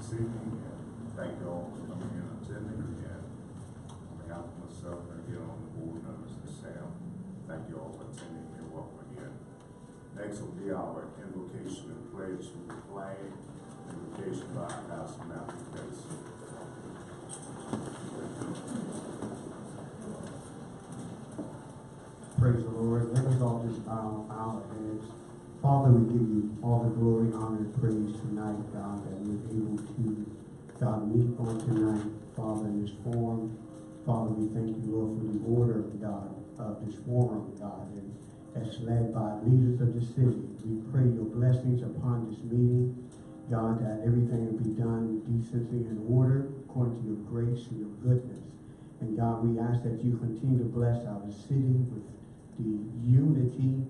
this evening, and thank you all for coming in and attending. And on behalf of myself and again on the board members and Sam, thank you all for attending and welcome again. Next will be our invocation and pledge to the flag. Invocation by Pastor Matthew Bates. Praise the Lord. Let us all just bow our heads. Father, we give you all the glory, honor, and praise tonight, God, that we're able to, God, meet on tonight, Father, in this forum. Father, we thank you, Lord, for the order, God, of this forum, God, and as led by leaders of the city. We pray your blessings upon this meeting, God, that everything will be done in decency and order, according to your grace and your goodness. And God, we ask that you continue to bless our city with the unity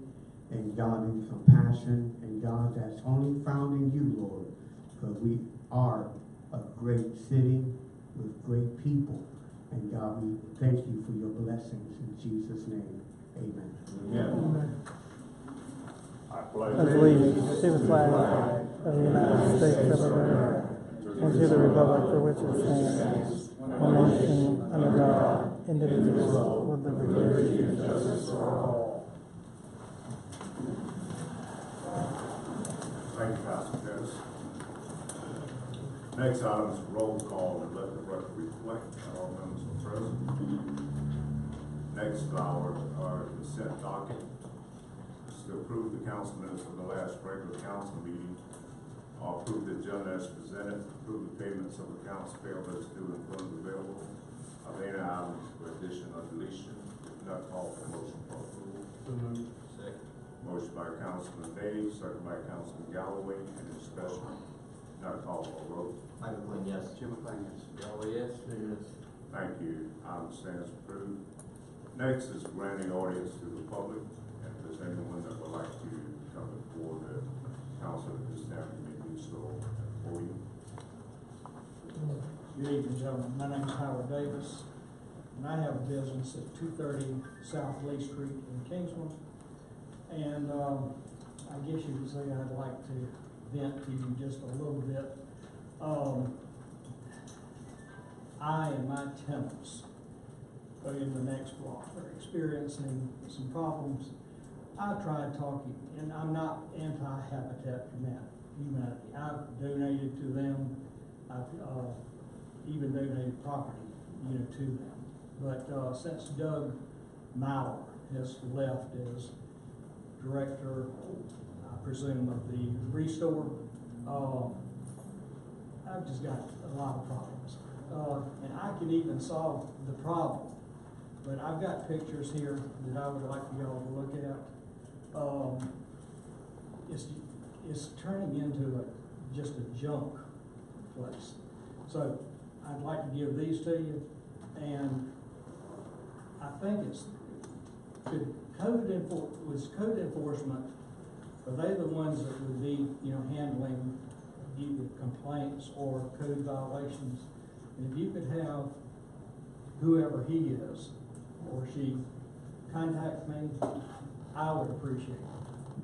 and God in compassion, and God that's only found in you, Lord, because we are a great city with great people. And God, we thank you for your blessings in Jesus' name. Amen. Amen. I pledge allegiance to the flag of the United States of America and to the republic for which it stands, one nation under God, indivisible, with liberty and justice for all. Thank you, Pastor Dennis. Next item is roll call, and let the record reflect that all members are present. Next, our consent docket is to approve the council minutes of the last regular council meeting, or approve the agenda as presented, approve the payments of accounts payable as due and funds available, of any items for addition or deletion. If not, call for motion for approval. Second. Motion by Councilman Day, second by Councilman Galloway. Any discussion? Not call for a vote. Michael Quinn, yes. Jim McClain, yes. Galloway, yes. Yes. Thank you. Item stands approved. Next is granting audience to the public. And if there's anyone that would like to come before the council at this time, you may do so at the podium. Good evening, gentlemen. My name is Howard Davis, and I have a business at 230 South Lee Street in Kingsland. And I guess you could say I'd like to vent to you just a little bit. I and my tenants in the next block are experiencing some problems. I've tried talking, and I'm not anti-Habitat for Humanity. I've donated to them. I've even donated property, to them. But since Doug Mauer has left as director, I presume, of the Restore, I've just got a lot of problems. And I can even solve the problem. But I've got pictures here that I would like for y'all to look at. It's turning into just a junk place. So I'd like to give these to you, and I think it's code enforcement. Are they the ones that would be, handling either complaints or code violations? And if you could have whoever he is or she contact me, I would appreciate it.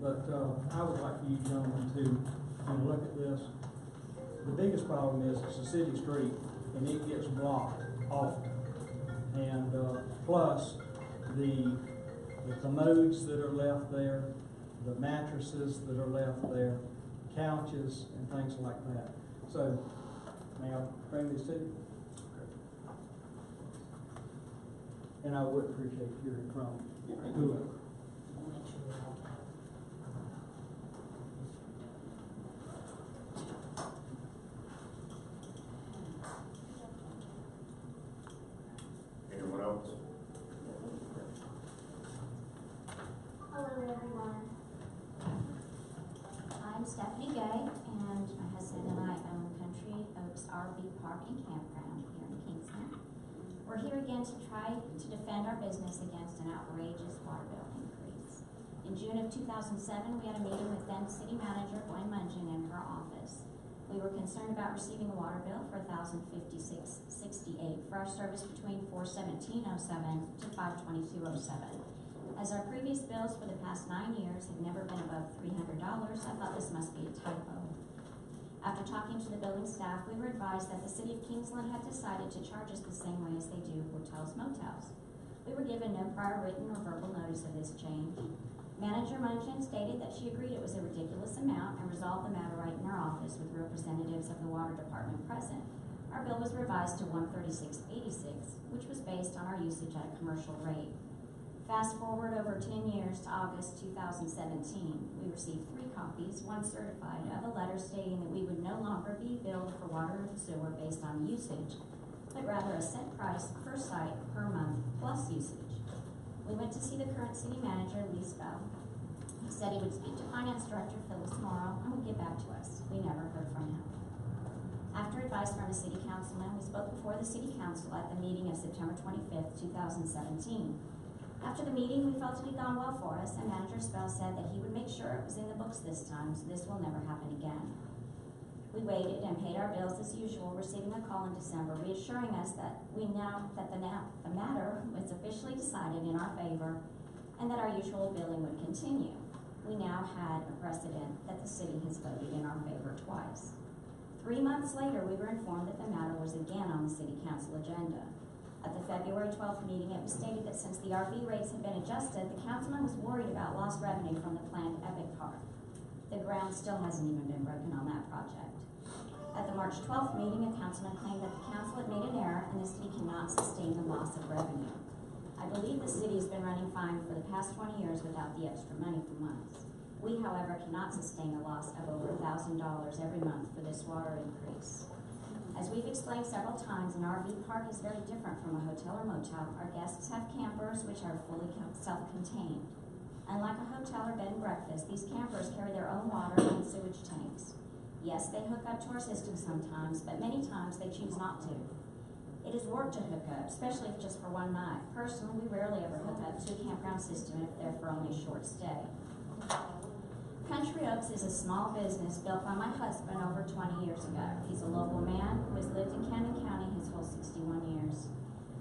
But I would like for you gentlemen to look at this. The biggest problem is it's a city street and it gets blocked often. And plus the commodes that are left there, the mattresses that are left there, couches and things like that. So may I bring this to you? And I would appreciate hearing from whoever. Anyone else? Hello everyone. I'm Stephanie Gay, and my husband and I own Country Oaks RV Park and Campground here in Kingsland. We're here again to try to defend our business against an outrageous water bill increase. In June of 2007, we had a meeting with then City Manager Gwen Mungin in her office. We were concerned about receiving a water bill for $1,056.68 for our service between 4/17/07 to 5/22/07. As our previous bills for the past 9 years have never been above $300, I thought this must be a typo. After talking to the building staff, we were advised that the city of Kingsland had decided to charge us the same way as they do hotels, motels. We were given no prior written or verbal notice of this change. Manager Munchen stated that she agreed it was a ridiculous amount and resolved the matter right in her office with representatives of the water department present. Our bill was revised to $136.86, which was based on our usage at a commercial rate. Fast forward over 10 years to August 2017, we received 3 copies, one certified, of a letter stating that we would no longer be billed for water and sewer based on usage, but rather a set price per site per month plus usage. We went to see the current city manager, Lee Spell. He said he would speak to finance director Phyllis tomorrow and would get back to us. We never heard from him. After advice from a city councilman, we spoke before the city council at the meeting of September 25th, 2017. After the meeting, we felt it had gone well for us, and Manager Spell said that he would make sure it was in the books this time, so this will never happen again. We waited and paid our bills as usual, receiving a call in December reassuring us that the matter was officially decided in our favor and that our usual billing would continue. We now had a precedent that the city has voted in our favor twice. 3 months later, we were informed that the matter was again on the city council agenda. At the February 12th meeting, it was stated that since the RV rates had been adjusted, the councilman was worried about lost revenue from the planned Epic Park. The ground still hasn't even been broken on that project. At the March 12th meeting, a councilman claimed that the council had made an error and the city cannot sustain the loss of revenue. I believe the city has been running fine for the past 20 years without the extra money for months. We, however, cannot sustain a loss of over $1,000 every month for this water increase. As we've explained several times, an RV park is very different from a hotel or motel. Our guests have campers which are fully self-contained. Unlike a hotel or bed and breakfast, these campers carry their own water and sewage tanks. Yes, they hook up to our system sometimes, but many times they choose not to. It is work to hook up, especially if just for one night. Personally, we rarely ever hook up to a campground system if they're for only a short stay. Country Oaks is a small business built by my husband over 20 years ago. He's a local man who has lived in Camden County his whole 61 years.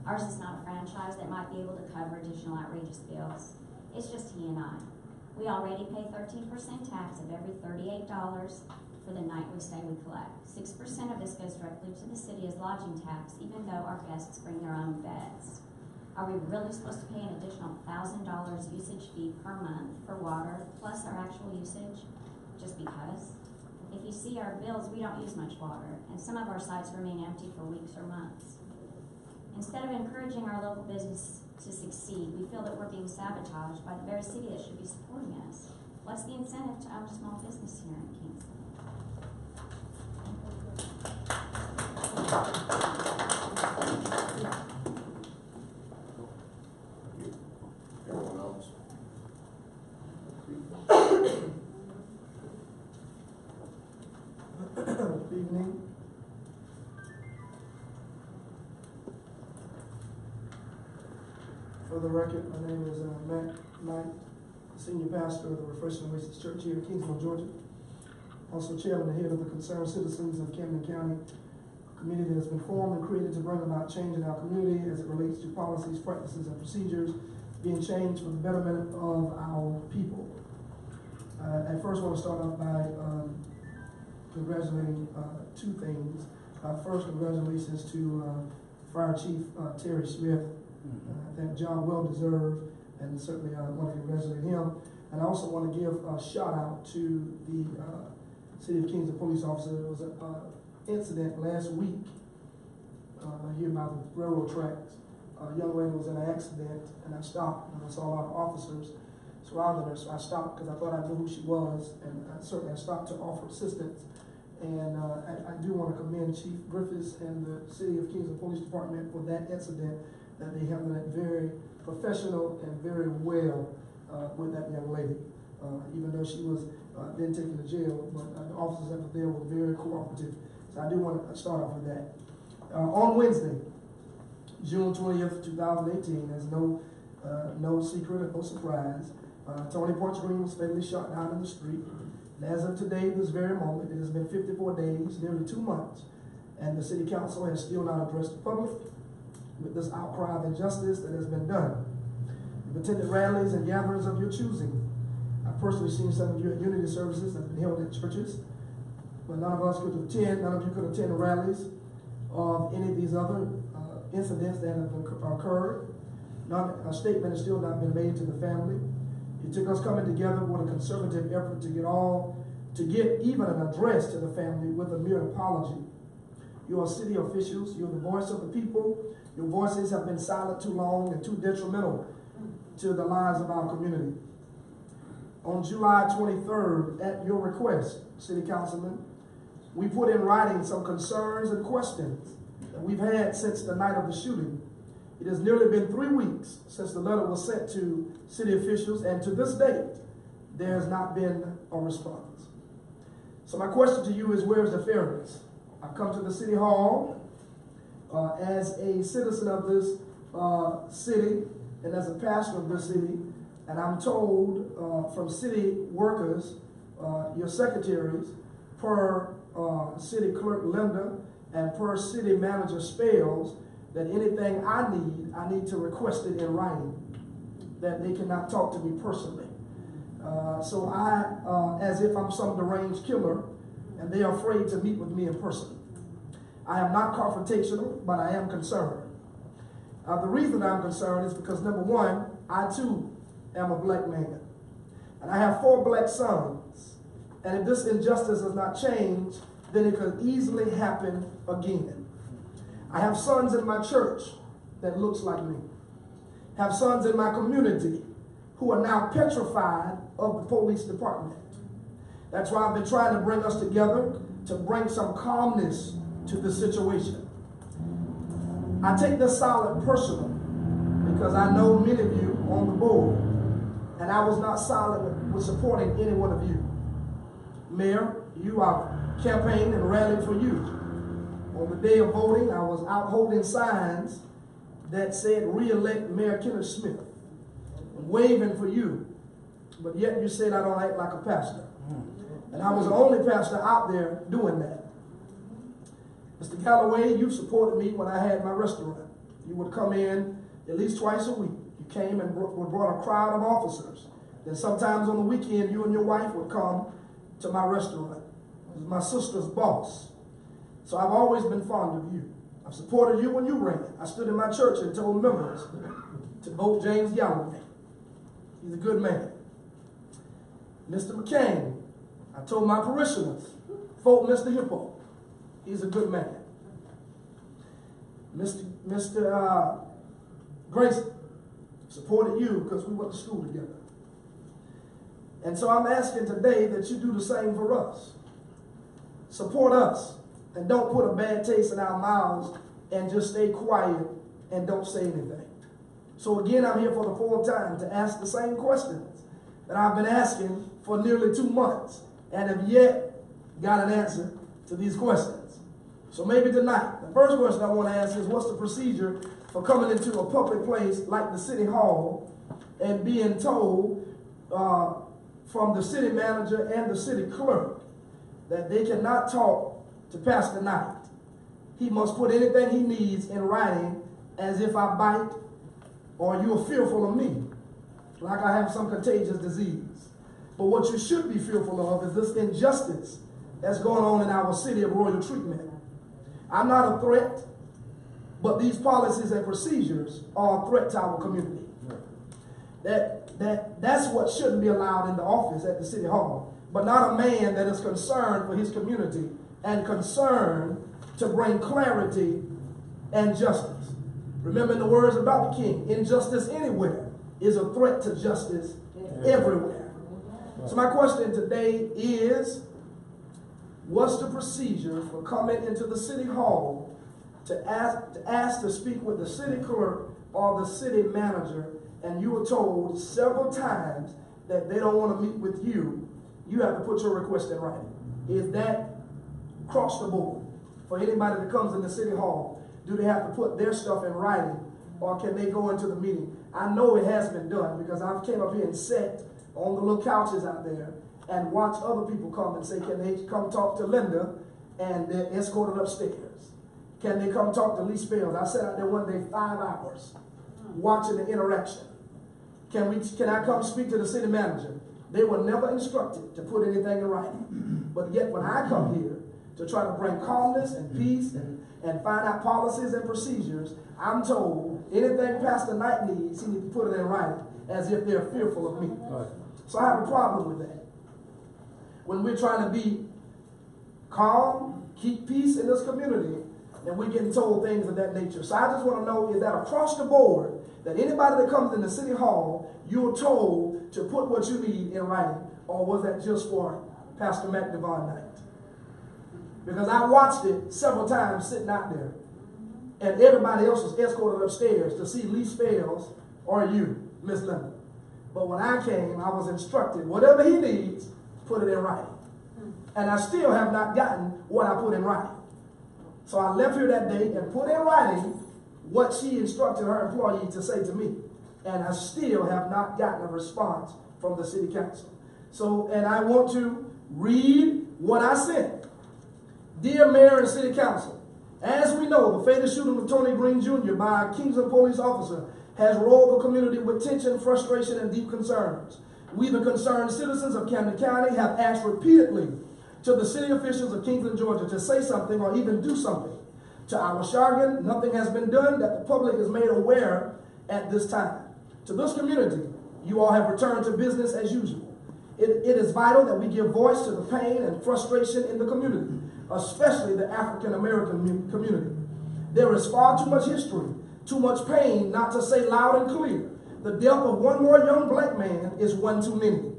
Ours is not a franchise that might be able to cover additional outrageous bills. It's just he and I. We already pay 13% tax of every $38 for the night we stay we collect. 6% of this goes directly to the city as lodging tax, even though our guests bring their own beds. Are we really supposed to pay an additional $1,000 usage fee per month for water, plus our actual usage, just because? If you see our bills, we don't use much water, and some of our sites remain empty for weeks or months. Instead of encouraging our local business to succeed, we feel that we're being sabotaged by the very city that should be supporting us. What's the incentive to own a small business here in Kingsland? Everyone else? Good evening. For the record, my name is Matt Knight, Senior Pastor of the Refreshing Oasis Church here in Kingsland, Georgia. Also Chairman and Head of the Concerned Citizens of Camden County, a committee that has been formed and created to bring about change in our community as it relates to policies, practices, and procedures being changed for the betterment of our people. I first want to start off by congratulating 2 things. First, congratulations to Fire Chief Terry Smith. That job well deserved, and certainly I want to congratulate him. And I also want to give a shout out to the City of Kingsland police officer. There was an incident last week here by the railroad tracks. A young lady was in an accident, and I stopped, and I saw a lot of officers surrounding her, so I stopped because I thought I knew who she was, and I stopped to offer assistance. And I do want to commend Chief Griffiths and the City of Kingsland Police Department for that incident, that they handled it very professional and very well with that young lady. Even though she was then taken to jail, but the officers that were there were very cooperative. So I do want to start off with that. On Wednesday, June 20th, 2018, there's no secret and no surprise. Tony Porch Green was fatally shot down in the street. And as of today, this very moment, it has been 54 days, nearly 2 months, and the City Council has still not addressed the public with this outcry of injustice that has been done. You've attended rallies and gatherings of your choosing. I've personally seen some of you at unity services that have been held at churches. but none of us could attend, none of you could attend the rallies of any of these other incidents that have occurred. A statement has still not been made to the family. It took us coming together with a conservative effort to get even an address to the family with a mere apology. You are city officials, you're the voice of the people. Your voices have been silent too long and too detrimental to the lives of our community. On July 23rd, at your request, City Councilman, we put in writing some concerns and questions that we've had since the night of the shooting. It has nearly been 3 weeks since the letter was sent to city officials, and to this date, there has not been a response. So my question to you is, where's the fairness? I've come to the City Hall as a citizen of this city and as a pastor of this city, and I'm told from city workers, your secretaries, per city clerk Linda and per city manager Spales, that anything I need to request it in writing, that they cannot talk to me personally. So I, as if I'm some deranged killer, and they are afraid to meet with me in person. I am not confrontational, but I am concerned. The reason I'm concerned is because, number one, I too am a black man. And I have 4 black sons. And if this injustice does not change, then it could easily happen again. I have sons in my church that looks like me. Have sons in my community who are now petrified of the police department. That's why I've been trying to bring us together to bring some calmness to the situation. I take this silent personal because I know many of you on the board, and I was not silent with supporting any one of you. Mayor, you are campaigning and rallying for you. On the day of voting, I was out holding signs that said, "Re-elect Mayor Kenneth Smith," and waving for you. But yet you said I don't act like a pastor. And I was the only pastor out there doing that. Mr. Galloway, you supported me when I had my restaurant. You would come in at least twice a week. You came and brought a crowd of officers. Then sometimes on the weekend, you and your wife would come to my restaurant. It was my sister's boss. So I've always been fond of you. I've supported you when you ran. I stood in my church and told members to vote James Galloway. He's a good man. Mr. McCain, I told my parishioners, vote Mr. Hippo. He's a good man. Mr. Grayson, supported you because we went to school together. And so I'm asking today that you do the same for us. Support us and don't put a bad taste in our mouths and just stay quiet and don't say anything. So again, I'm here for the 4th time to ask the same questions that I've been asking for nearly 2 months and have yet got an answer to these questions. So maybe tonight, the first question I want to ask is, what's the procedure for coming into a public place like the City Hall and being told from the city manager and the city clerk that they cannot talk to Pastor Knight? He must put anything he needs in writing, as if I bite or you are fearful of me, like I have some contagious disease. But what you should be fearful of is this injustice that's going on in our city of royal treatment. I'm not a threat, but these policies and procedures are a threat to our community. That's what shouldn't be allowed in the office at the City Hall, but not a man that is concerned for his community and concerned to bring clarity and justice. Remember the words about the king, injustice anywhere is a threat to justice everywhere. So my question today is, what's the procedure for coming into the City Hall to ask to speak with the city clerk or the city manager, and you were told several times that they don't want to meet with you? You have to put your request in writing. Is that across the board for anybody that comes in the City Hall? Do they have to put their stuff in writing, or can they go into the meeting? I know it has been done because I've came up here and sat on the little couches out there and watch other people come and say, can they come talk to Linda, and they're escorted upstairs? Can they come talk to Lee Spales? I sat out there one day 5 hours watching the interaction. Can I come speak to the city manager? They were never instructed to put anything in writing. But yet when I come here to try to bring calmness and peace and find out policies and procedures, I'm told anything Pastor Knight needs, he needs to put it in writing, as if they're fearful of me. Right. So I have a problem with that. When we're trying to be calm, keep peace in this community, and we're getting told things of that nature. So I just want to know, is that across the board, that anybody that comes in the City Hall, you're told to put what you need in writing? Or was that just for Pastor McDevon Knight? Because I watched it several times sitting out there. And everybody else was escorted upstairs to see Lee Spells or you, Miss Linda. But when I came, I was instructed, whatever he needs, put it in writing. And I still have not gotten what I put in writing. So I left here that day and put in writing what she instructed her employee to say to me. And I still have not gotten a response from the city council. So, and I want to read what I sent. Dear Mayor and City Council, as we know, the fatal shooting of Tony Green Jr. by a KIngsland police officer has roiled the community with tension, frustration, and deep concerns. We, the concerned citizens of Camden County, have asked repeatedly to the city officials of Kingsland, Georgia, to say something or even do something. To our chagrin, nothing has been done that the public is made aware at this time. To this community, you all have returned to business as usual. It is vital that we give voice to the pain and frustration in the community, especially the African American community. There is far too much history, too much pain, not to say loud and clear. The death of one more young black man is one too many.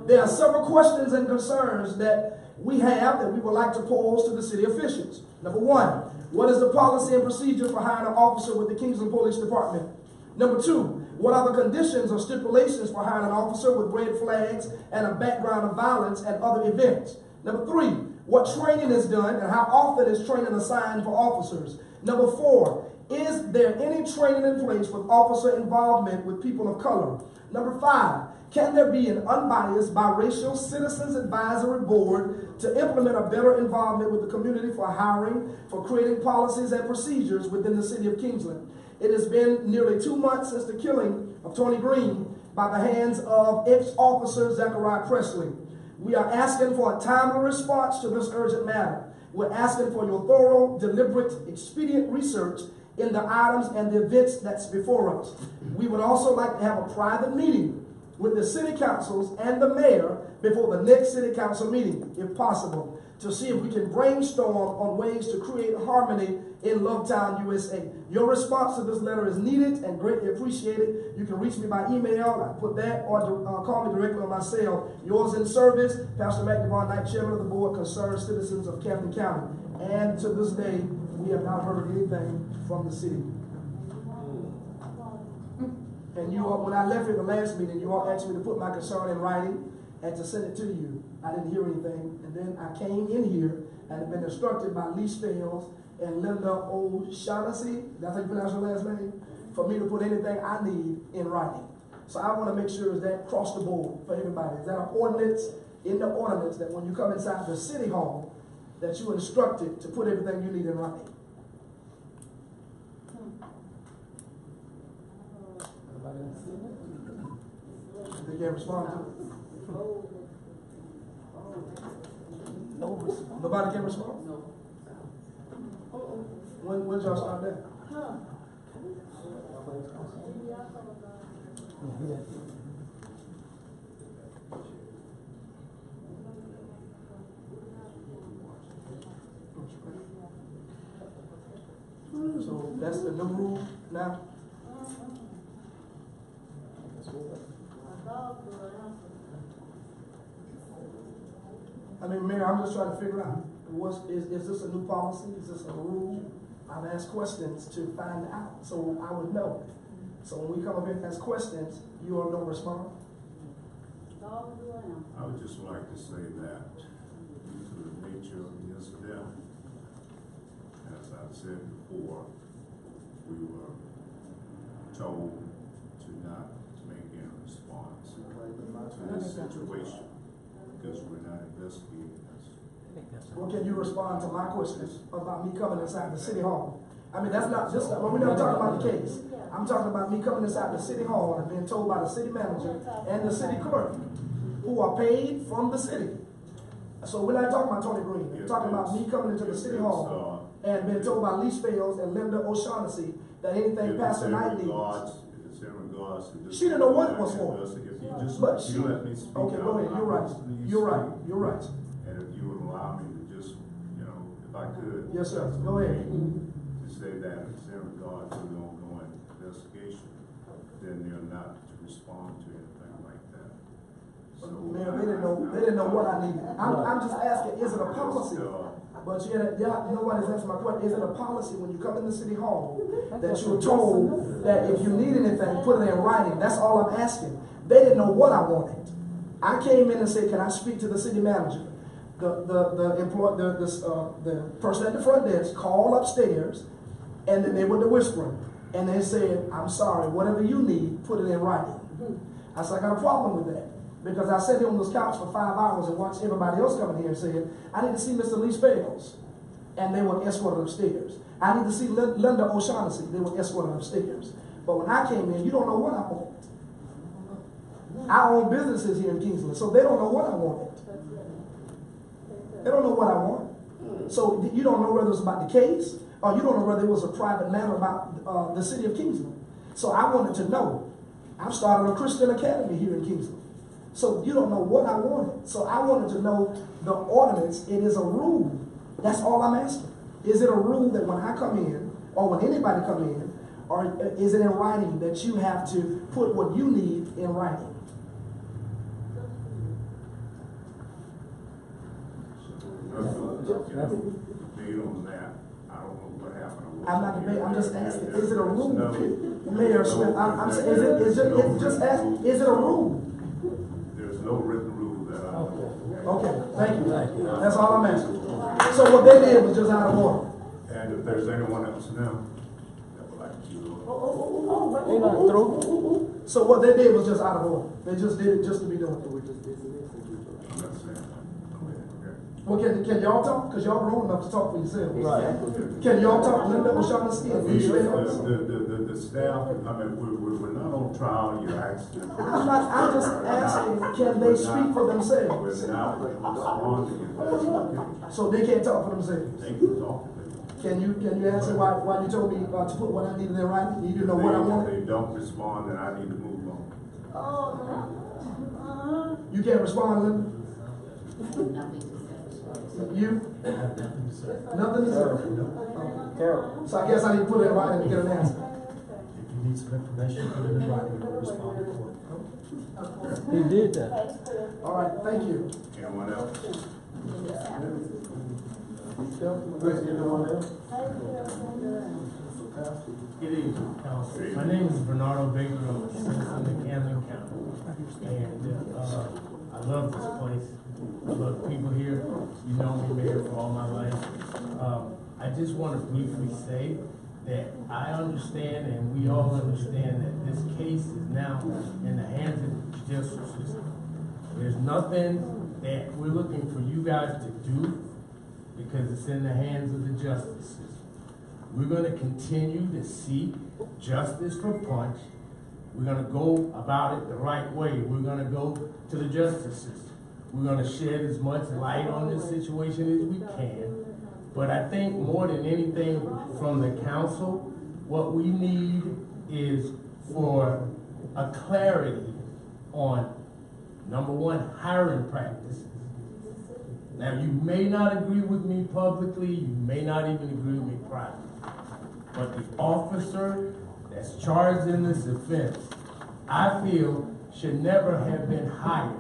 There are several questions and concerns that we have that we would like to pose to the city officials. Number one, what is the policy and procedure for hiring an officer with the Kingsland Police Department? Number two, what are the conditions or stipulations for hiring an officer with red flags and a background of violence and other events? Number three, what training is done and how often is training assigned for officers? Number four, is there any training in place with officer involvement with people of color? Number five, can there be an unbiased biracial citizens advisory board to implement a better involvement with the community for hiring, for creating policies and procedures within the city of Kingsland? It has been nearly 2 months since the killing of Tony Green by the hands of ex-officer Zachariah Presley. We are asking for a timely response to this urgent matter. We're asking for your thorough, deliberate, expedient research in the items and the events that's before us. We would also like to have a private meeting with the city councils and the mayor before the next city council meeting, if possible, to see if we can brainstorm on ways to create harmony in Lovetown, USA. Your response to this letter is needed and greatly appreciated. You can reach me by email, I put that, or call me directly on my cell. Yours in service, Pastor McDevon Knight, Chairman of the Board, Concerned Citizens of Camden County. And to this day, we have not heard anything from the city. And you all, when I left here the last meeting, you all asked me to put my concern in writing and to send it to you. I didn't hear anything. And then I came in here and had been instructed by Lee Spells and Linda O'Shaughnessy, that's how you pronounce your last name, for me to put anything I need in writing. So I want to make sure is that across the board for everybody. Is that an ordinance in the ordinance that when you come inside the city hall, that you're instructed to put everything you need in writing? They can't respond to it. Nobody can respond? No. When did y'all start that? So that's the new rule now? I mean, Mayor, I'm just trying to figure out, is this a new policy? Is this a rule? I've asked questions to find out, so I would know. So when we come up here and ask questions, you all don't respond? I would just like to say that due to the nature of the incident, as I said before, we were told to not make any response to this situation because we're not investigating this. Well, can you respond to my questions about me coming inside the city hall? I mean, that's not just, well, we're not talking about the case. I'm talking about me coming inside the city hall and being told by the city manager and the city clerk, who are paid from the city. So we're not talking about Tony Green. talking about me coming into the city hall and being told by Lee Spells and Linda O'Shaughnessy that anything Pastor Knight needs. If it's in regards to this. She didn't know what it was for. If you just, But if she, you let me speak. okay, go ahead, you're right, you're right, you're right. And if you would allow me to just, if I could. Yes, sir, go ahead. To say that it's in regard to the ongoing investigation, then they're not to respond to anything like that. So. Mayor, they didn't know what I needed. I'm just asking, is it a policy? But nobody's answering my question. Is it a policy when you come into City Hall that you're told that if you need anything, put it in writing? That's all I'm asking. They didn't know what I wanted. I came in and said, can I speak to the city manager? The person at the front desk called upstairs, and then they went to whispering. And they said, I'm sorry, whatever you need, put it in writing. I said, I got a problem with that. Because I sat here on this couch for 5 hours and watched everybody else come in here and said, I need to see Mr. Lee Spells. And they were escorted upstairs. I need to see Linda O'Shaughnessy. They were escorted upstairs. But when I came in, you don't know what I want. I own businesses here in Kingsland, so they don't know what I wanted. They don't know what I want. So you don't know whether it's about the case, or you don't know whether it was a private matter about the city of Kingsland. So I wanted to know. I've started a Christian academy here in Kingsland. So you don't know what I wanted. So I wanted to know the ordinance. It is a rule. That's all I'm asking. Is it a rule that when I come in, or when anybody come in, or is it in writing that you have to put what you need in writing? Debate on that. I don't know what happened. I'm not debating. I'm just asking. Is it a rule, Mayor Smith? I'm saying, is it a rule? There's no written rule that I know. Okay, thank you. That's all I'm asking. So what they did was just out of order. And if there's anyone else now that would like to. They not through. So what they did was just out of order. They just did it just to be doing it. I'm not saying that. Well, can y'all talk? Because y'all grown enough to talk for yourselves. Right. Can y'all talk? Linda O'Shaughnessy and Lee Spells? The staff, I mean, we're not on trial, you're asking. I'm just asking, can they speak for themselves? We're not responding to that. So they can't talk for themselves? They can talk. Can you answer why you told me to put what I needed in writing? You didn't know what I wanted? If they don't respond, then I need to move on. You can't respond, Linda? You? Nothing to say? Terrible. So I guess I need to put it in writing to get an answer. If you need some information, put it in writing and respond to it. He did that. All right, thank you. Anyone else? Good evening, Council. My name is Bernardo Baker. I'm a citizen of Camden County. And I love this place. I love the people here. You know me, Mayor, for all my life. I just want to briefly say that I understand and we all understand that this case is now in the hands of the judicial system. There's nothing that we're looking for you guys to do because it's in the hands of the justice system. We're going to continue to seek justice for Punch. We're going to go about it the right way. We're going to go to the justice system. We're going to shed as much light on this situation as we can. But I think more than anything from the council, what we need is for a clarity on, number one, hiring practices. Now, you may not agree with me publicly, you may not even agree with me privately, but the officer that's charged in this offense, I feel, should never have been hired.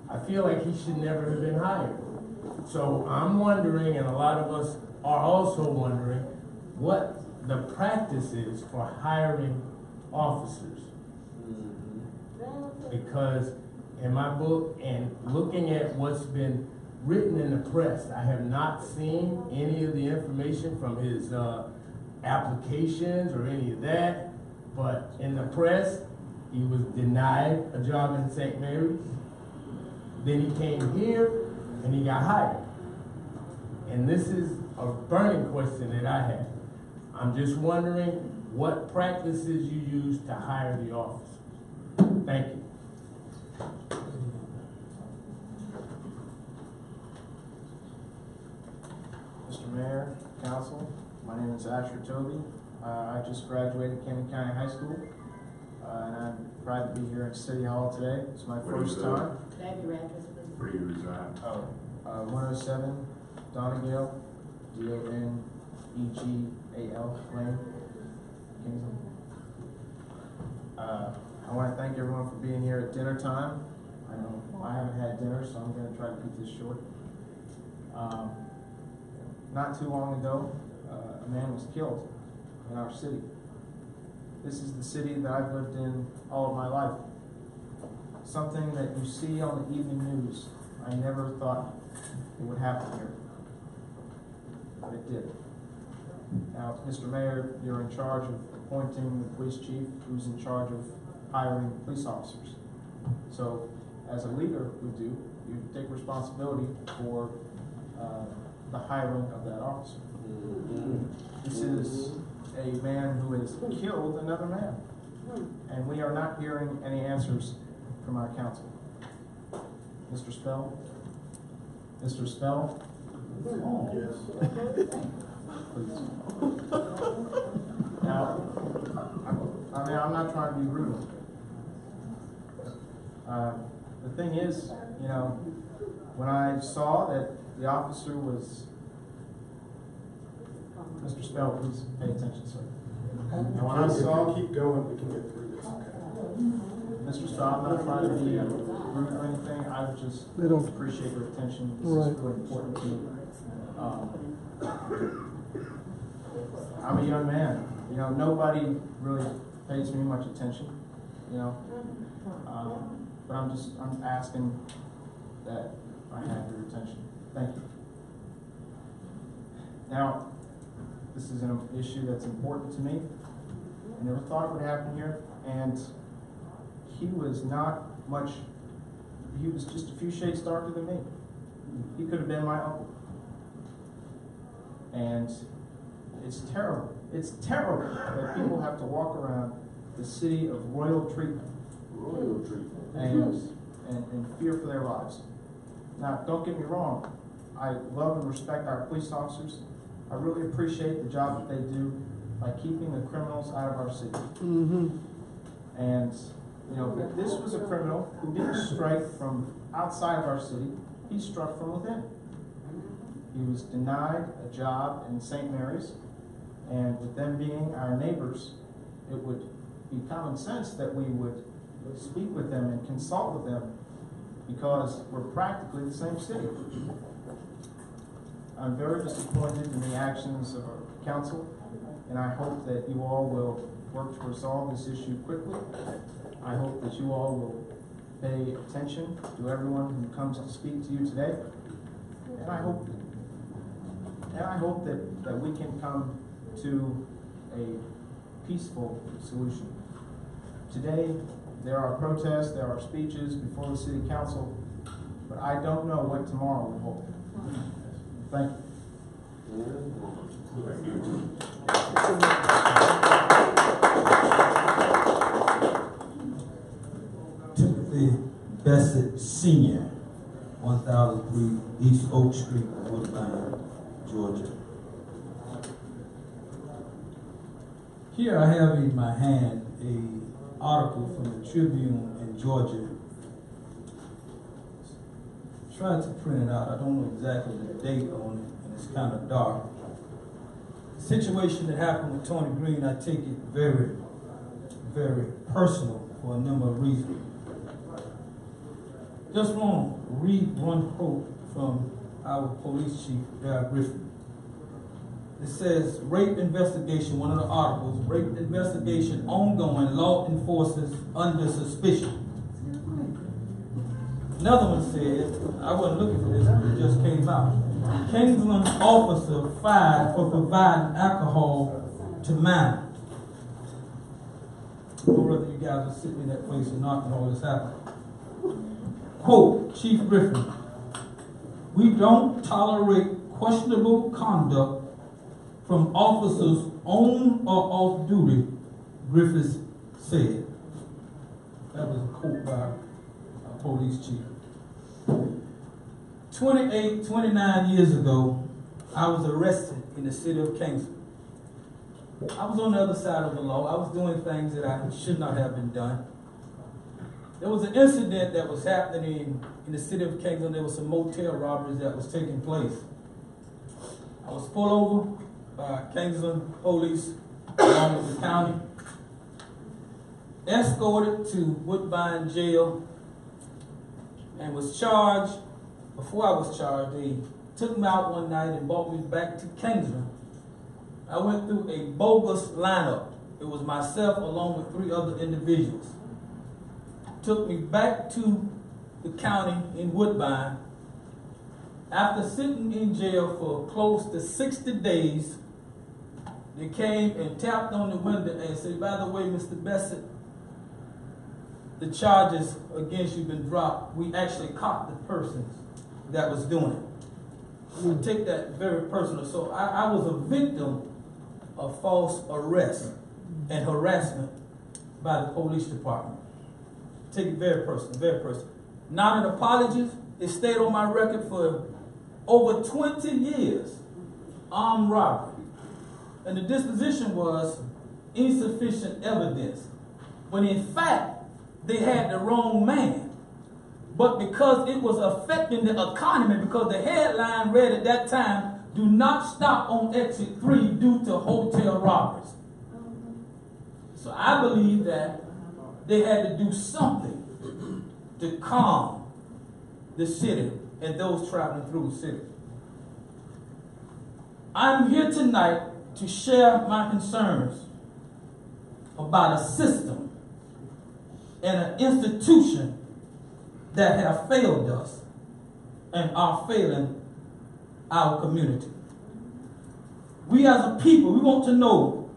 I feel like he should never have been hired. So I'm wondering, and a lot of us are also wondering, what the practice is for hiring officers. Because in my book and looking at what's been written in the press, I have not seen any of the information from his applications or any of that. But in the press, he was denied a job in St. Mary's. Then he came here and he got hired. And this is a burning question that I have. I'm just wondering what practices you use to hire the officers. Thank you. Mr. Mayor, Council, my name is Asher Toby. I just graduated Camden County High School, and I'm proud to be here in City Hall today. It's my Where do you first live? time. Could I have your address, please? Where do you reside? 107 Donegale, Donegal Lane, Kingsland. I want to thank everyone for being here at dinner time. I know I haven't had dinner, so I'm going to try to keep this short. Not too long ago, a man was killed in our city. This is the city that I've lived in all of my life. Something that you see on the evening news. I never thought it would happen here, but it did. Now, Mr. Mayor, you're in charge of appointing the police chief, who's in charge of hiring police officers. So, as a leader would do, you take responsibility for the hiring of that officer. This is a man who has killed another man, and we are not hearing any answers from our council. Mr. Spell? Mr. Spell? Yes. Please. Now, I'm not trying to be rude. The thing is, when I saw that the officer was... Mr. Spell, please pay attention, sir. And when I saw... Keep going, we can get through this, okay? Mr. Spell, I'm not trying to be rude or anything. I just appreciate your attention. This is really important to me. I'm a young man. Nobody really pays me much attention. But I'm asking that I have your attention. Thank you. Now, this is an issue that's important to me. I never thought it would happen here, and he was not much, he was just a few shades darker than me. He could have been my uncle. And it's terrible. It's terrible that people have to walk around the city of royal treatment. Royal treatment. And fear for their lives. Now, don't get me wrong. I love and respect our police officers. I really appreciate the job that they do by keeping the criminals out of our city. And, this was a criminal who didn't strike from outside of our city. He struck from within. He was denied a job in St. Mary's, and with them being our neighbors, it would be common sense that we would speak with them and consult with them because we're practically the same city. I'm very disappointed in the actions of our council, and I hope that you all will work to resolve this issue quickly. I hope that you all will pay attention to everyone who comes to speak to you today, and I hope that we can come to a peaceful solution. Today, there are protests, there are speeches before the city council, but I don't know what tomorrow will hold. Thank you. Timothy Bassett Sr., 1003 East Oak Street, Woodbine, Georgia. Here I have in my hand an article from the Tribune in Georgia. Tried to print it out. I don't know exactly the date on it, and it's kind of dark. The situation that happened with Tony Green, I take it very, very personal for a number of reasons. Just want to read one quote from our police chief, Darrell Griffin. It says, rape investigation, one of the articles, rape investigation ongoing, law enforcers under suspicion. Another one says, I wasn't looking for this, it just came out. Kingsland officer fired for providing alcohol to minors. I don't know whether you guys are sitting in that place or not when all this happened. Quote, Chief Griffin, we don't tolerate questionable conduct from officers on or off duty, Griffiths said. That was a quote by our police chief. 29 years ago, I was arrested in the city of Kingsland. I was on the other side of the law. I was doing things that I should not have been done. There was an incident that was happening in the city of Kingsland. There was some motel robberies that was taking place. I was pulled over by Kingsland police along with the county, escorted to Woodbine jail, and was charged. Before I was charged, they took me out one night and brought me back to Kingsland. I went through a bogus lineup. It was myself along with 3 other individuals. Took me back to the county in Woodbine. After sitting in jail for close to 60 days, they came and tapped on the window and said, by the way, Mr. Bassett, the charges against you been dropped. We actually caught the persons that was doing it. I take that very personal. So I was a victim of false arrest and harassment by the police department. Take it very personal, very personal. Not an apology. It stayed on my record for over 20 years. Armed robbery. And the disposition was insufficient evidence. When in fact, they had the wrong man. But because it was affecting the economy, because the headline read at that time, do not stop on exit 3 due to hotel robberies. So I believe that they had to do something to calm the city and those traveling through the city. I'm here tonight to share my concerns about a system and an institution that have failed us and are failing our community. We as a people, we want to know,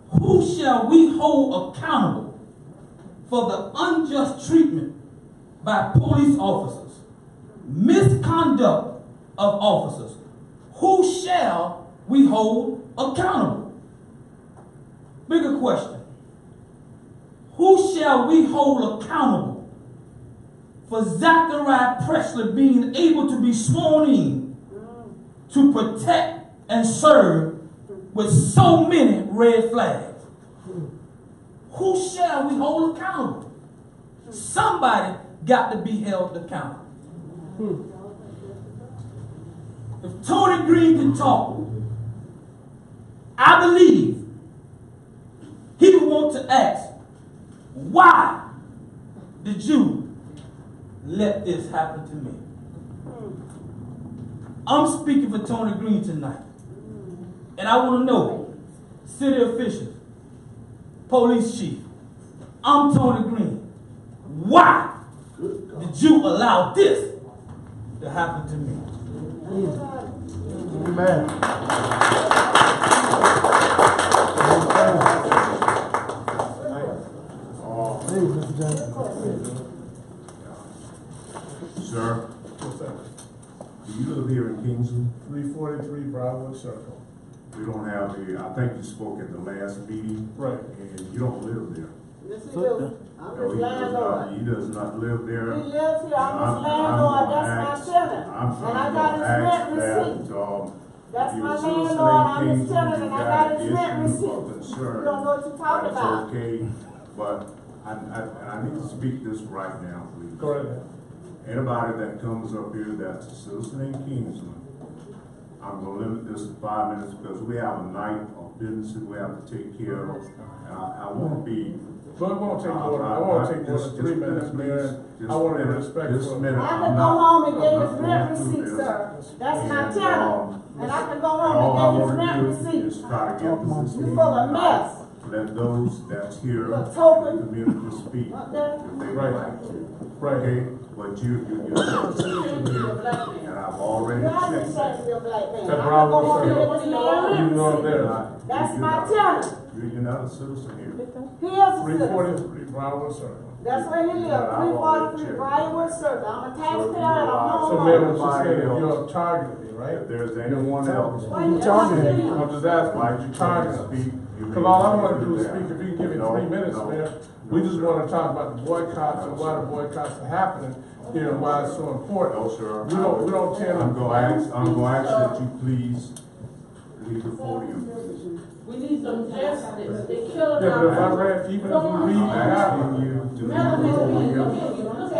who shall we hold accountable for the unjust treatment by police officers, misconduct of officers? Who shall we hold accountable? Bigger question. Who shall we hold accountable for Zachariah Presley being able to be sworn in to protect and serve with so many red flags? Who shall we hold accountable? Somebody got to be held accountable. If Tony Green can talk, I believe he would want to ask, why did you let this happen to me? I'm speaking for Tony Green tonight. And I want to know, city officials, police chief, I'm Tony Green. Why did you allow this to happen to me? Amen. Sir, do you live here in Kingsland? 343 Broadwood Circle. We don't have I think you spoke at the last meeting. Right. And you don't live there. Yes, he do. I'm No, his landlord. he does not live there. He lives here. I'm his landlord. That's my tenant. And I got his rent receipt. That's my landlord. I'm his tenant, and I got his rent receipt. You don't know what you're talking about. That's okay, but I need to speak this right now, please. Go ahead. Anybody that comes up here that's a citizen in Kingsland, I'm going to limit this to 5 minutes because we have a night of business that we have to take care of. And I want to be. But it won't take more than 3 minutes, Mayor. I want to respect I can go home and get his rent receipt, sir. That's my tenant. And I can go home and get his rent receipt. You full of mess. Let those that's here in the community speak if they would like to. Right. Okay? But you're and I've already checked that. That's my tenant. You're not a citizen here. He is a citizen. 343 Broadwood Circle. That's where he lives, 343 Briarwood Circle. I'm a taxpayer and I'm So, home. Mayor, what you said, you're targeting me, right? right? If there's anyone else, I'm just asking, like you you trying to to speak, you Because all I want to do is that. speak, if you can give me No, 3 minutes, no. Mayor, we just want to talk about the boycotts and why the boycotts are happening here and why it's so important. No, sir. We don't tend I'm to. gonna ask that you please leave the podium. We need some justice. They Yeah, killing but if I our. read, even if you read I'm the happen, asking you to leave the podium.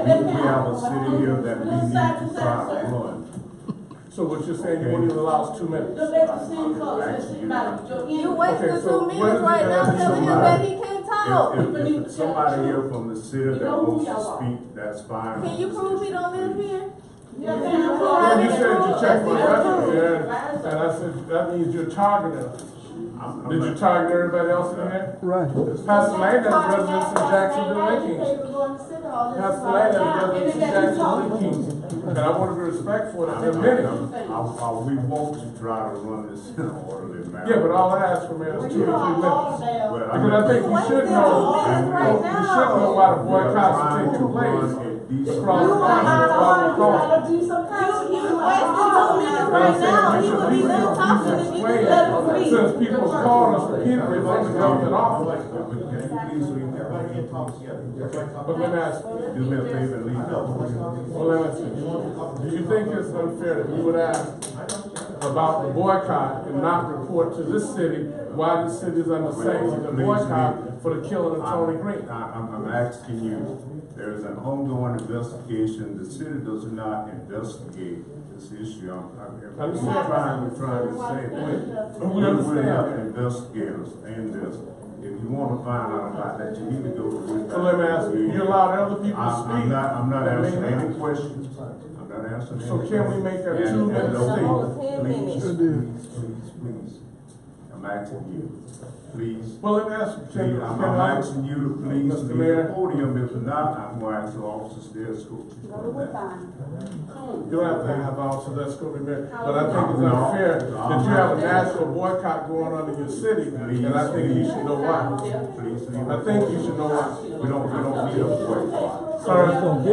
We have a city here that we need to try to run. so what you're saying, you won't even allow us 2 minutes. Look at the city folks, You wasting Okay, so 2 what minutes is right it now that telling him that he can't talk. If somebody here from the city that wants to speak, that's fine. Can you prove he don't live here? Well, you said you checked my record there, and I said, that means you're targeting us. Did you target everybody else in there? Right. Pastor Lane has residents in Jacksonville and Kingston. Pastor Lane has residents in Jacksonville and Kingston. And I want to be respectful of their minutes. We want to try to run this in an orderly manner. Yeah, but all I ask for, man, is 2 to 3 minutes. But Because I think you should know, you should know why the boycotts are taking place across the country, across the country. You wasting 2 minutes right now. He would be done talking if you just let him speak. Since people called us repeatedly from the government office. But let me ask you, Do me a favor and leave the podium. well, let me ask you, do you think it's unfair that we would ask about the boycott and not report to this city why the city is under sanctions and boycott for the killing of Tony Green? I'm asking you, there's an ongoing investigation. The city does not investigate this issue. We're trying to say it. We understand. We have investigators in this. If you want to find out about that, you need to go to. So let me ask you, you allowed other people to speak? I'm not That answering means- any questions. I'm not answering any So questions. can we make that And- 2 minute and no, statement? Please. I'm asking you, please. Well, let me ask you, Please, can I'm I? asking you to please Mr. leave Mayor. the podium. If not, I'm going to ask the officers there to escort you from that. You don't have to have officers escort me there, but I think it's unfair that you have a national boycott going on in your city, and I think you should know why. Please leave. I think you should know why. We don't need a boycott. Sir,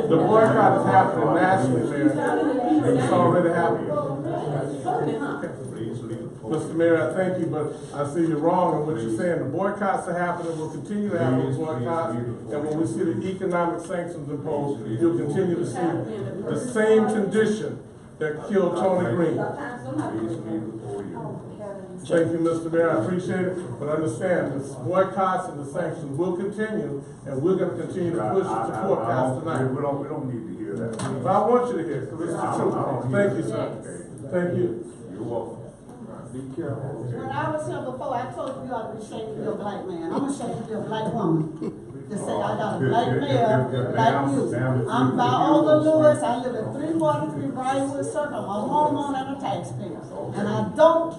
the boycott is happening nationally, Mayor, and it's already happening. Please leave the podium. Mr. Mayor, I thank you, but I see you're wrong in what you're saying. The boycotts are happening, we'll continue to have those boycotts, and when we see the economic sanctions imposed, you'll continue to see the same condition that killed Tony Green. Please leave the podium. Thank you, Mr. Mayor, I appreciate it, but understand, the boycotts and the sanctions will continue, and we're gonna continue to push it to court past tonight. We don't need to hear that. But I want you to hear, because it's the truth. Thank you, sir. Thank you. You're welcome. When I was here before, I told you ought to be ashamed to be a black man. I'm ashamed to be a black woman. To say I got a black mayor like you. I'm Viola Lewis. I live at 343 Briarwood Circle. I'm a homeowner and a taxpayer. And I don't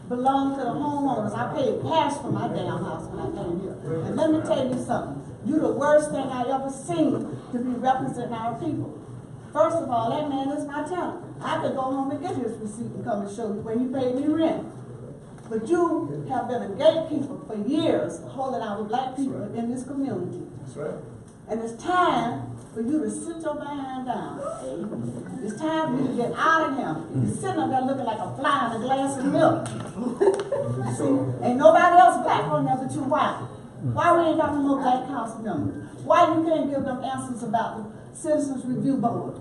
belong to the homeowners. I paid cash for my damn house when I came here. And let me tell you something. You're the worst thing I ever seen to be representing our people. First of all, that man is my tenant. I could go home and get his receipt and come and show you where he paid me rent. But you have been a gatekeeper for years, holding our black people in this community. That's right. And it's time for you to sit your behind down. It's time for you to get out of here. You're sitting up there looking like a fly in a glass of milk. See, ain't nobody else black on there but you white. Why we ain't got no more black council members? Why you can't give them answers about the Citizens Review Board?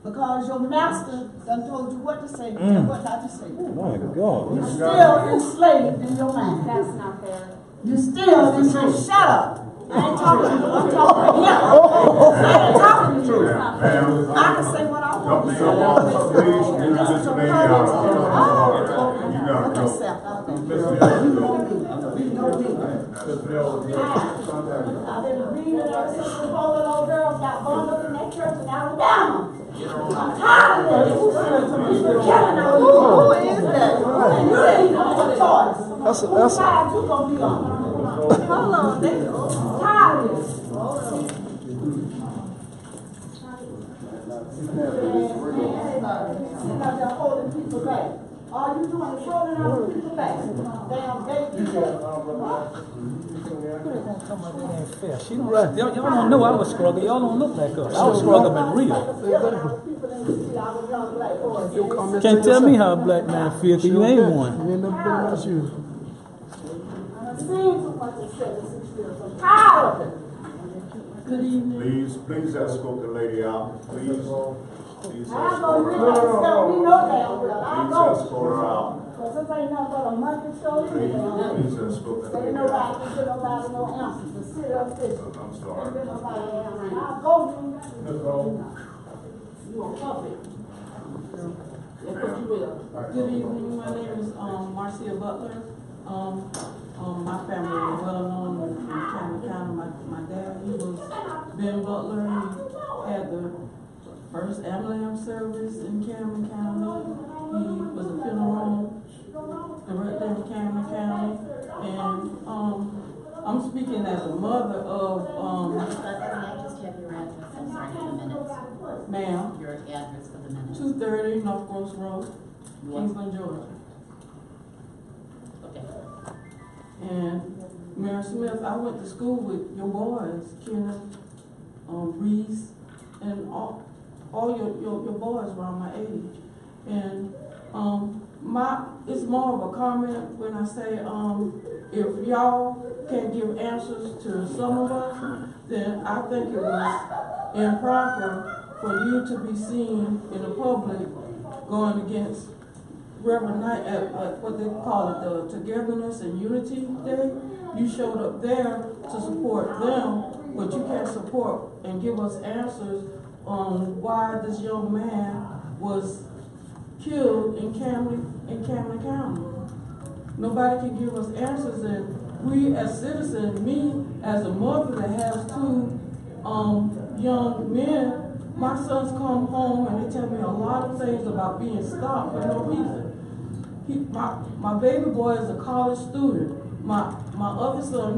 Because your master done told you what to say and what not to say. My God. You're still enslaved in your mind. That's not fair. You still enslaved. Shut up. I ain't talking to you. I'm talking to him. I ain't talking to you. I can say what I want to say. Please, you just lay it out. You gotta Look go. yourself out there. You know me. You know me. I've been reading ever since the whole little girls got burned up in that church in Alabama. I'm tired of this. You're killing our people. Who is that? And you ain't even have a choice. Whose side you gonna be on? Hold on, they tired of this. Sitting out there holding people back. All you doing is holding on to people's backs. Damn gatekeeper. She don't, y'all don't know I was struggling. Y'all don't look like us. I was struggling real. Can't tell me how a black man feels, because you ain't one. You ain't never been in my shoes. I've seen too much in 76 years. I'm tired of it. Good evening. Please escort the lady out. Please I go in there and stuff, we know damn well. I Please go. escort her out. Because this ain't nothing but a monkey show. Please escort the Say lady nobody out. can get nobody no answers. To sit up there. I'm sorry. Ain't get nobody no answers. I go to you a puppet. Yes, what you will. Good evening. My name is Marcia Butler. My family is well known in Cameron County. My dad, he was Ben Butler. He had the first ambulance service in Cameron County. He was a funeral home director in Cameron County. And I'm speaking as a mother of Just have your address, I'm sorry, in a minute. ma'am, Your address for the minute. 230 North Gross Road, Kingsland, Georgia. Okay. And Mary Smith, I went to school with your boys, Kenneth, Reese, and all your boys around my age. And it's more of a comment when I say if y'all can't give answers to some of us, then I think it was improper for you to be seen in the public going against Reverend Knight at what they call it, the Togetherness and Unity Day. You showed up there to support them, but you can't support and give us answers on why this young man was killed in Cameron County. Nobody can give us answers, and we as citizens, me as a mother that has two young men, my sons come home and they tell me a lot of things about being stopped for no reason. My baby boy is a college student. My other son,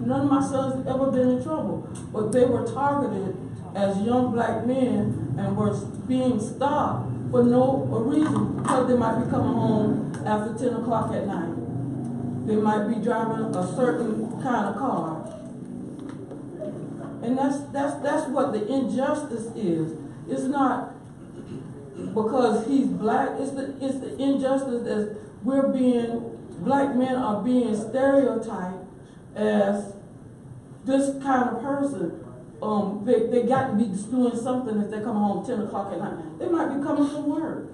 none of my sons have ever been in trouble, but they were targeted as young black men and were being stopped for no reason, because they might be coming home after 10 o'clock at night. They might be driving a certain kind of car. And that's what the injustice is. It's not because he's black, it's the injustice that black men are being stereotyped as this kind of person. They got to be doing something if they come home 10 o'clock at night. They might be coming from work.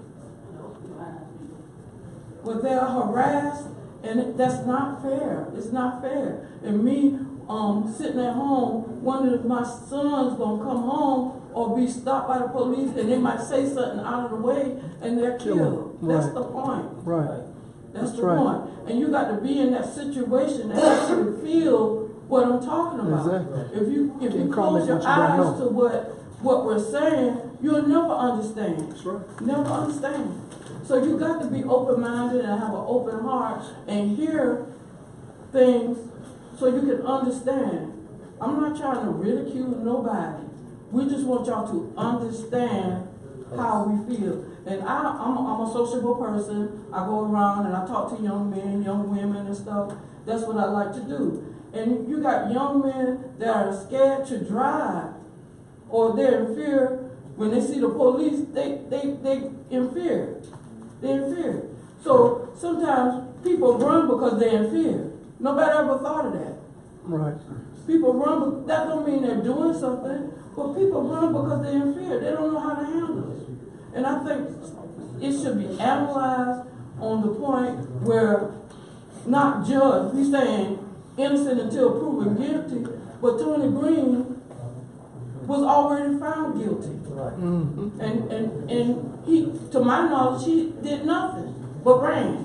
But they're harassed, and that's not fair. It's not fair. And me sitting at home, wondering if my son's gonna come home or be stopped by the police, and they might say something out of the way, and they're killed. That's the point. Right. That's the point. And you got to be in that situation to actually feel what I'm talking about. Exactly. If you close your eyes to what we're saying, you'll never understand. That's right. Never understand. So you got to be open-minded and have an open heart and hear things so you can understand. I'm not trying to ridicule nobody. We just want y'all to understand how we feel. And I'm a sociable person. I go around and I talk to young men, young women and stuff. That's what I like to do. And you got young men that are scared to drive, or they're in fear when they see the police. They in fear. They're in fear. So sometimes people run because they're in fear. Nobody ever thought of that. Right. People run, but that don't mean they're doing something. But people run because they're in fear. They don't know how to handle it. And I think it should be analyzed on the point where not judged. We're saying innocent until proven guilty, but Tony Green was already found guilty. Right. Mm-hmm. And he, to my knowledge, he did nothing but ran.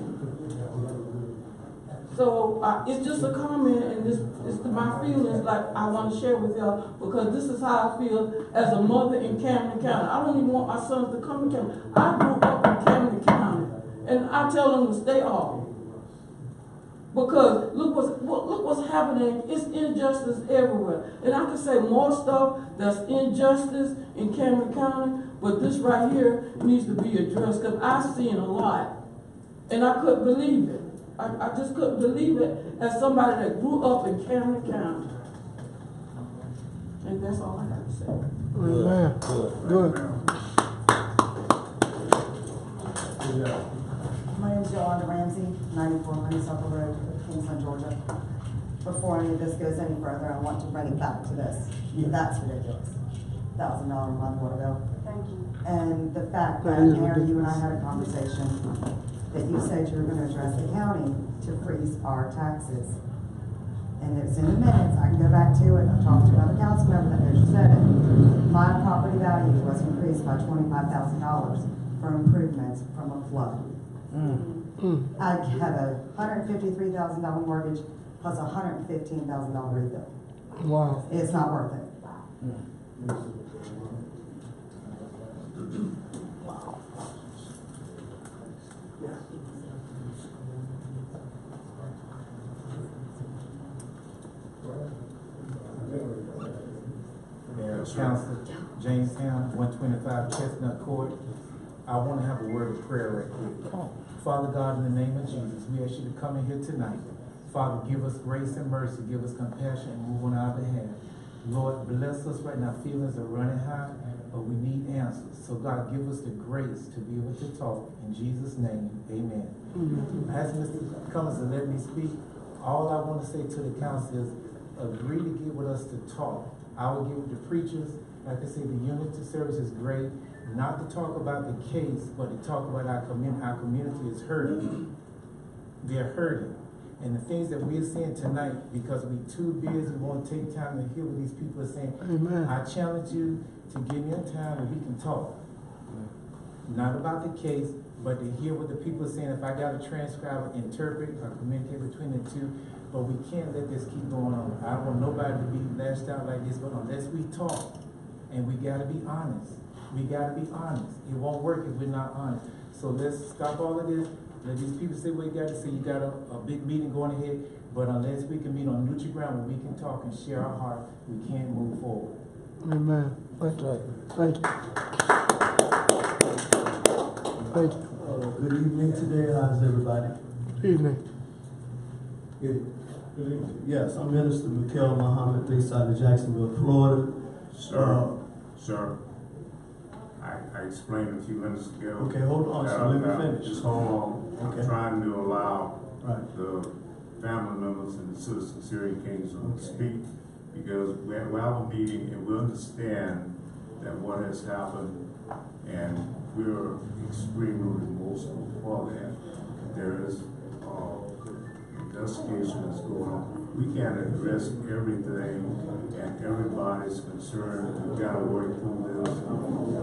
So it's just a comment, and it's my feelings like I want to share with y'all, because this is how I feel as a mother in Camden County. I don't even want my sons to come to Camden. I grew up in Camden County, and I tell them to stay off. Because look what's happening. It's injustice everywhere. And I can say more stuff that's injustice in Cameron County, but this right here needs to be addressed, because I've seen a lot. And I couldn't believe it. I just couldn't believe it as somebody that grew up in Cameron County. And that's all I got to say. Amen. Good. My name is Yolanda Ramsey, 94 Honeysuckle Road, Kingsland, Georgia. Before any of this goes any further, I want to bring it back to this. That's ridiculous. $1,000 a month water bill. Thank you. And the fact that, Aaron, you and I had a conversation that you said you were going to address the county to freeze our taxes. And it's in the minutes. I can go back to it. I've talked to another council member that knows you said it. My property value was increased by $25,000 for improvements from a flood. I have a $153,000 mortgage plus a $115,000 rebuild. Wow. It's not worth it. Council, Jamestown, 125 Chestnut Court. I want to have a word of prayer right quick. Father God, in the name of Jesus, we ask you to come in here tonight. Father, give us grace and mercy, give us compassion, and move on our behalf. Lord, bless us right now. Feelings are running high, but we need answers. So God, give us the grace to be able to talk. In Jesus' name, amen. I ask Mr. Cummins to let me speak. All I want to say to the council is agree to get with us to talk. I will get with the preachers. Like I say, the unity service is great. Not to talk about the case, but to talk about our community. Our community is hurting. They're hurting. And the things that we're seeing tonight, because we're too busy, we won't take time to hear what these people are saying. Amen. I challenge you to give me a time where we can talk. Not about the case, but to hear what the people are saying. If I got to transcribe, interpret, or communicate between the two, but we can't let this keep going on. I don't want nobody to be lashed out like this, but unless we talk, and we got to be honest. We got to be honest. It won't work if we're not honest. So let's stop all of this. Let these people say what you got to say. You got a big meeting going ahead, but unless we can meet on neutral ground where we can talk and share our heart, we can't move forward. Amen. Thank you. Thank you. Thank you. Good evening today. How's everybody? Evening. Good evening. Yes, I'm Minister Mikhail Muhammad, based out of Jacksonville, Florida. Sir, I explained a few minutes ago. Okay, hold on, so let me finish. Just hold on. Okay. I'm trying to allow the family members and the citizens here in Kingsland to speak, because we have a meeting and we understand that what has happened, and we're extremely remorseful for that. There is investigation that's going on. We can't address everything, and everybody's concerned. We've got to work through this.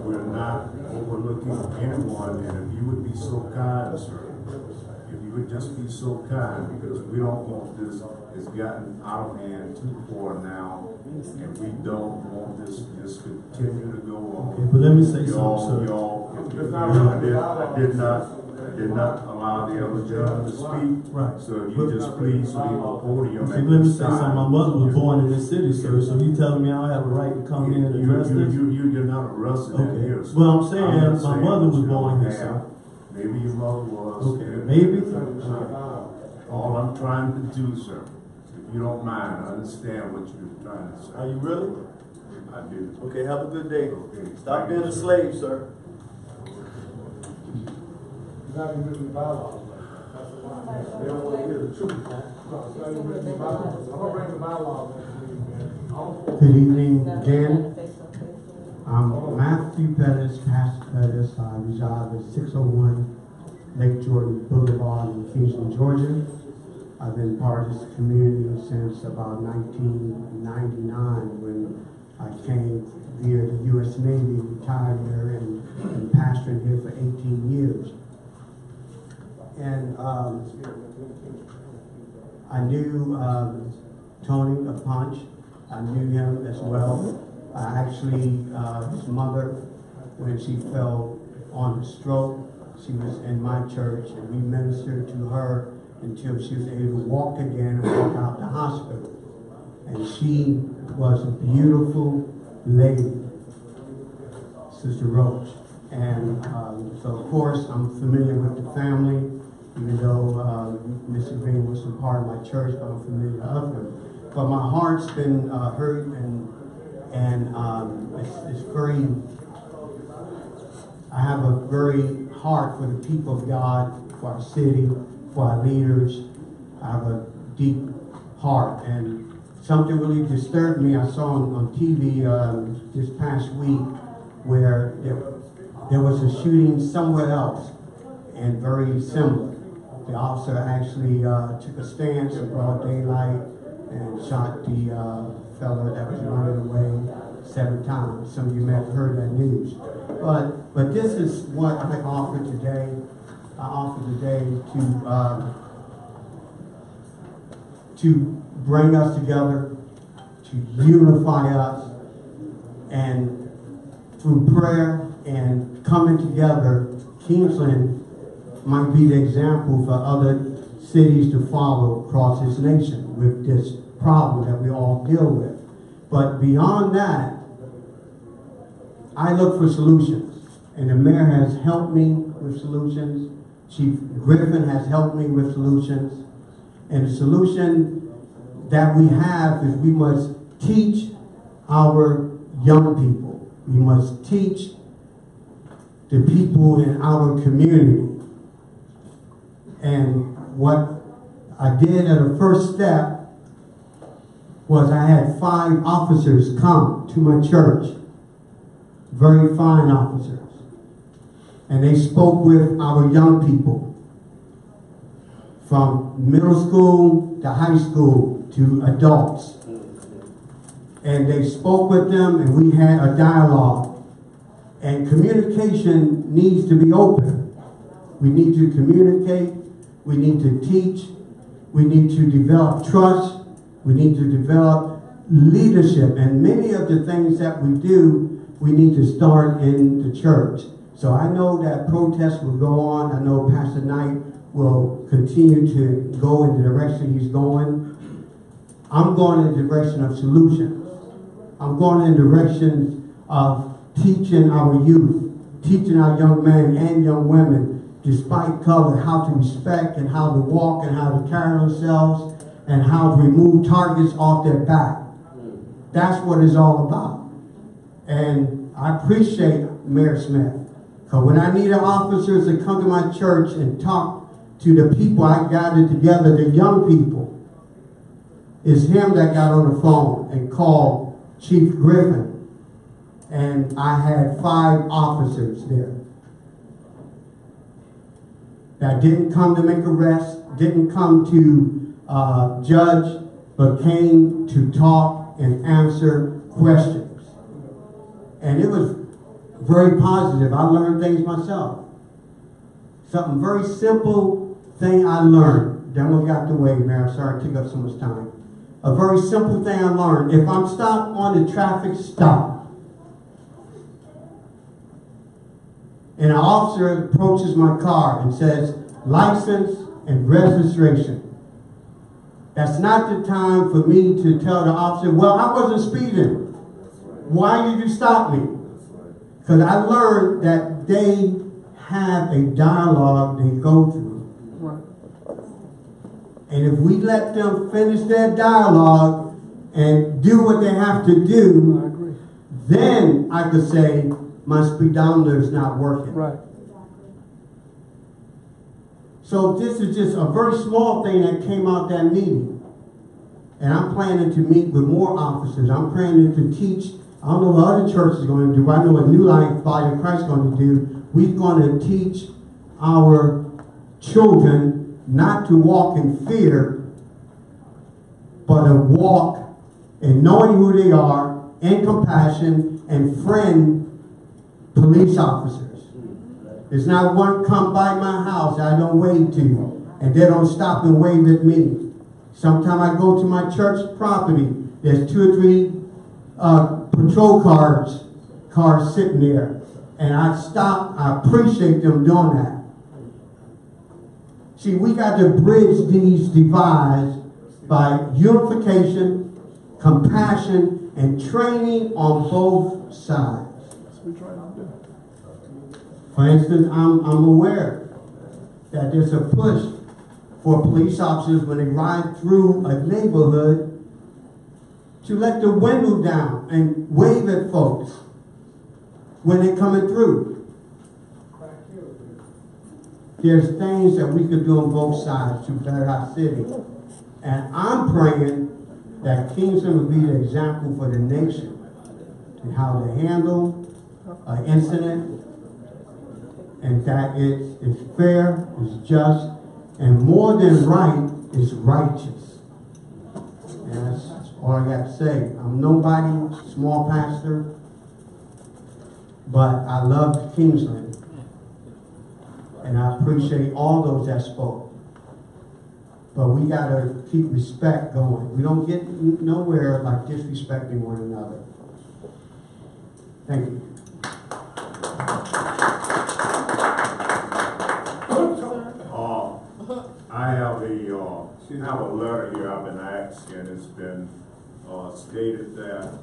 We're not overlooking anyone, and if you would be so kind, sir, if you would just be so kind, because we don't want this. It's gotten out of hand too far now, and we don't want this to just continue to go on. Okay, but let me say something, sir. I did not allow the other gentleman to speak. Right. So if you just please leave the podium. Okay, let me say something. My mother was born in this city, sir, so you telling me I don't have a right to come in and address this? You're not a resident here, sir. Well, I'm saying my mother was born here, sir. Maybe your mother was. Okay, maybe. All I'm trying to do, sir, if you don't mind, I understand what you're trying to say. Are you really? I do. Okay, have a good day. Okay. Stop being a slave, sir. It's not even written in the bylaws. They don't want to hear the truth. No, it's not even written in the bylaws. I'm going to bring the bylaws next week, man. Good evening again. I'm Matthew Pettis, Pastor Pettis. I reside at 601 Lake Jordan Boulevard in Kingsland, Georgia. I've been part of this community since about 1999 when I came via the U.S. Navy, retired here, and been pastoring here for 18 years. And I knew Tony Punch. I knew him as well. Actually, his mother, when she fell on a stroke, she was in my church, and we ministered to her until she was able to walk again and walk out the hospital. And she was a beautiful lady, Sister Roach. And so, of course, I'm familiar with the family. We part of my church, but I'm familiar of him. But my heart's been hurt, and it's very. I have a very heart for the people of God, for our city, for our leaders. I have a deep heart, and something really disturbed me. I saw on TV this past week where there was a shooting somewhere else, and very similar. The officer actually took a stance in broad daylight and shot the fellow that was running away 7 times. Some of you may have heard that news. But this is what I offer today. I offer today to bring us together, to unify us, and through prayer and coming together, Kingsland might be the example for other cities to follow across this nation with this problem that we all deal with. But beyond that, I look for solutions, and the mayor has helped me with solutions. Chief Griffin has helped me with solutions, and the solution that we have is we must teach our young people. We must teach the people in our community. And what I did at a first step was I had 5 officers come to my church, very fine officers, and they spoke with our young people from middle school to high school to adults. And they spoke with them, and we had a dialogue. And communication needs to be open. We need to communicate. We need to teach. We need to develop trust. We need to develop leadership. And many of the things that we do, we need to start in the church. So I know that protests will go on. I know Pastor Knight will continue to go in the direction he's going. I'm going in the direction of solutions. I'm going in the direction of teaching our youth, teaching our young men and young women, despite color, how to respect and how to walk and how to carry themselves and how to remove targets off their back. That's what it's all about. And I appreciate Mayor Smith, because when I needed officers to come to my church and talk to the people I gathered together, the young people, it's him that got on the phone and called Chief Griffin. And I had 5 officers there that didn't come to make arrests, didn't come to judge, but came to talk and answer questions. And it was very positive. I learned things myself. Something very simple thing I learned. Then we got the way, Mayor. Sorry to take up so much time. A very simple thing I learned. If I'm stopped on the traffic stop, and an officer approaches my car and says, license and registration, that's not the time for me to tell the officer, well, I wasn't speeding. Why did you stop me? Because I learned that they have a dialogue they go through. Right. And if we let them finish their dialogue and do what they have to do, I agree. then I could say my speedometer is not working. Right. So this is just a very small thing that came out that meeting. And I'm planning to meet with more officers. I'm planning to teach. I don't know what other churches are going to do. I know what New Life Body of Christ is going to do. We're going to teach our children not to walk in fear, but to walk in knowing who they are, in compassion, and friend police officers. There's not one come by my house I don't wave to, and they don't stop and wave at me. Sometimes I go to my church property, there's 2 or 3 patrol cars sitting there, and I stop. I appreciate them doing that. See, we got to bridge these divides by unification, compassion, and training on both sides. That's what we're trying to do. For instance, I'm aware that there's a push for police officers when they ride through a neighborhood to let the window down and wave at folks when they're coming through. There's things that we could do on both sides to better our city. And I'm praying that Kingsland will be the example for the nation and how to handle an incident, and that it is fair, is just, and more than right, is righteous. And that's all I got to say. I'm nobody, small pastor, but I love Kingsland, and I appreciate all those that spoke. But we got to keep respect going. We don't get nowhere like disrespecting one another. Thank you. I have a letter here I've been asked, and it's been stated that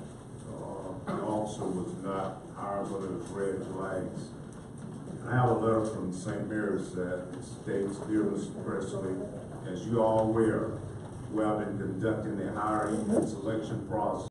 the officer was not hired with his red flags. I have a letter from St. Mary's that states, "Dear Mr. Presley, as you are aware, we have been conducting the hiring and selection process